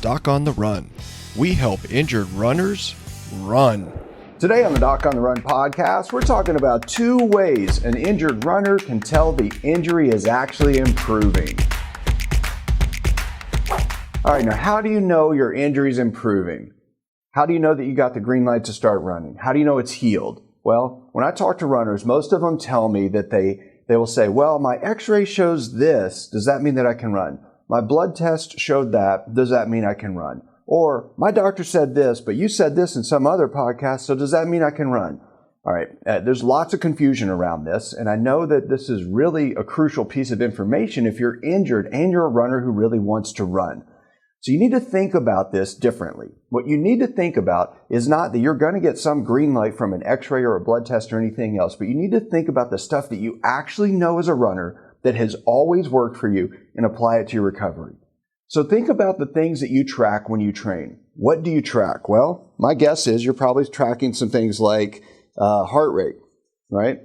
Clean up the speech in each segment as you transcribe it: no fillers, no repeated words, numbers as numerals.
Doc on the Run. We help injured runners run. Today on the Doc on the Run podcast, we're talking about 2 ways an injured runner can tell the injury is actually improving. All right, now how do you know your injury is improving? How do you know that you got the green light to start running? How do you know it's healed? Well, when I talk to runners, most of them tell me that they will say, well, my x-ray shows this. Does that mean that I can run? My blood test showed that. Does that mean I can run? Or my doctor said this, but you said this in some other podcast, so does that mean I can run? All right, there's lots of confusion around this, and I know that this is really a crucial piece of information if you're injured and you're a runner who really wants to run. So you need to think about this differently. What you need to think about is not that you're going to get some green light from an x-ray or a blood test or anything else, but you need to think about the stuff that you actually know as a runner that has always worked for you and apply it to your recovery. So think about the things that you track when you train. What do you track? Well, my guess is you're probably tracking some things like heart rate, right?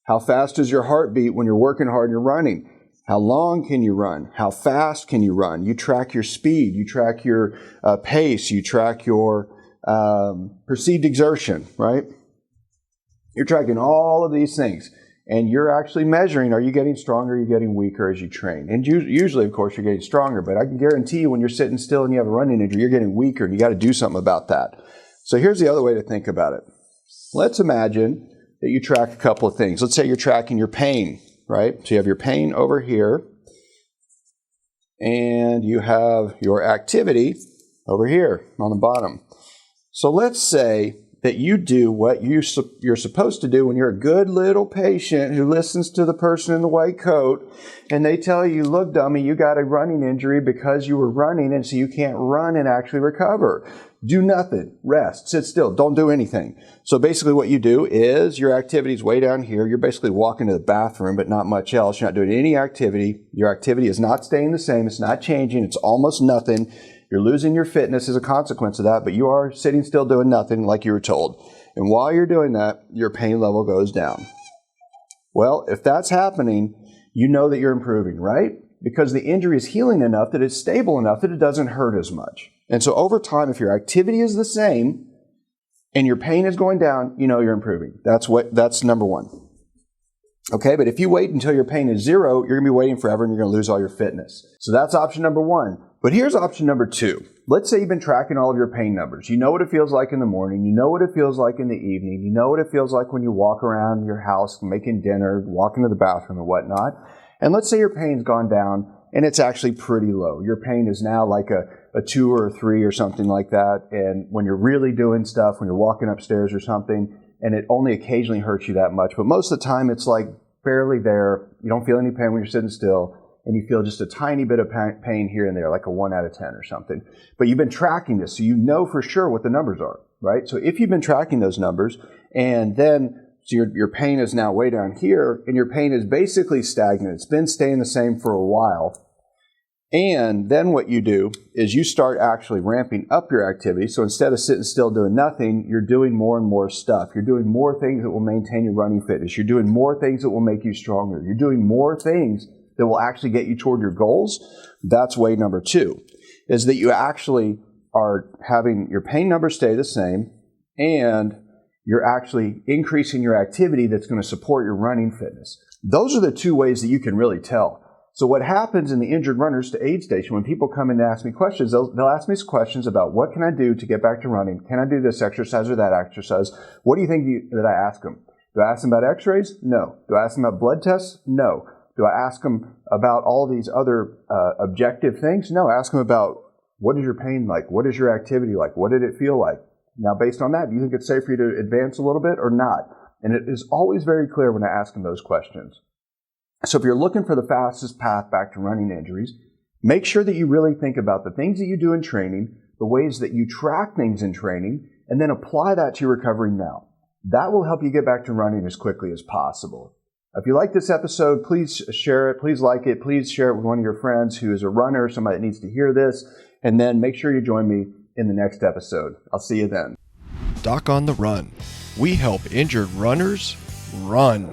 How fast is your heartbeat when you're working hard and you're running? How long can you run? How fast can you run? You track your speed. You track your pace. You track your perceived exertion, right? You're tracking all of these things. And you're actually measuring, are you getting stronger, are you getting weaker as you train? And usually, of course, you're getting stronger, but I can guarantee you when you're sitting still and you have a running injury, you're getting weaker and you got to do something about that. So here's the other way to think about it. Let's imagine that you track a couple of things. Let's say you're tracking your pain, right? So you have your pain over here and you have your activity over here on the bottom. So let's say that you do what you're supposed to do when you're a good little patient who listens to the person in the white coat and they tell you, look, dummy, you got a running injury because you were running and so you can't run and actually recover. Do nothing. Rest. Sit still. Don't do anything. So basically what you do is your activity's way down here. You're basically walking to the bathroom, but not much else. You're not doing any activity. Your activity is not staying the same. It's not changing. It's almost nothing. You're losing your fitness as a consequence of that, but you are sitting still doing nothing like you were told. And while you're doing that, your pain level goes down. Well, if that's happening, you know that you're improving, right? Because the injury is healing enough that it's stable enough that it doesn't hurt as much. And so over time, if your activity is the same and your pain is going down, you know you're improving. That's number one. Okay, but if you wait until your pain is 0, you're going to be waiting forever and you're going to lose all your fitness. So that's option number 1. But here's option number 2. Let's say you've been tracking all of your pain numbers. You know what it feels like in the morning. You know what it feels like in the evening. You know what it feels like when you walk around your house making dinner, walking to the bathroom and whatnot. And let's say your pain's gone down and it's actually pretty low. Your pain is now like a 2 or a 3 or something like that. And when you're really doing stuff, when you're walking upstairs or something, and it only occasionally hurts you that much, but most of the time it's like barely there. You don't feel any pain when you're sitting still. And you feel just a tiny bit of pain here and there, like a 1 out of 10 or something. But you've been tracking this, so you know for sure what the numbers are, right? So if you've been tracking those numbers, and then so your pain is now way down here, and your pain is basically stagnant. It's been staying the same for a while. And then what you do is you start actually ramping up your activity. So instead of sitting still doing nothing, you're doing more and more stuff. You're doing more things that will maintain your running fitness. You're doing more things that will make you stronger. You're doing more things that will actually get you toward your goals. That's way number 2, is that you actually are having your pain numbers stay the same and you're actually increasing your activity that's going to support your running fitness. Those are the 2 ways that you can really tell. So what happens in the Injured Runners to Aid Station, when people come in to ask me questions, they'll ask me questions about what can I do to get back to running? Can I do this exercise or that exercise? What do you think that I ask them? Do I ask them about x-rays? No. Do I ask them about blood tests? No. Do I ask them about all these other objective things? No, ask them about what is your pain like? What is your activity like? What did it feel like? Now, based on that, do you think it's safe for you to advance a little bit or not? And it is always very clear when I ask them those questions. So if you're looking for the fastest path back to running injuries, make sure that you really think about the things that you do in training, the ways that you track things in training, and then apply that to your recovery now. That will help you get back to running as quickly as possible. If you like this episode, please share it. Please like it. Please share it with one of your friends who is a runner, somebody that needs to hear this. And then make sure you join me in the next episode. I'll see you then. Doc on the Run. We help injured runners run.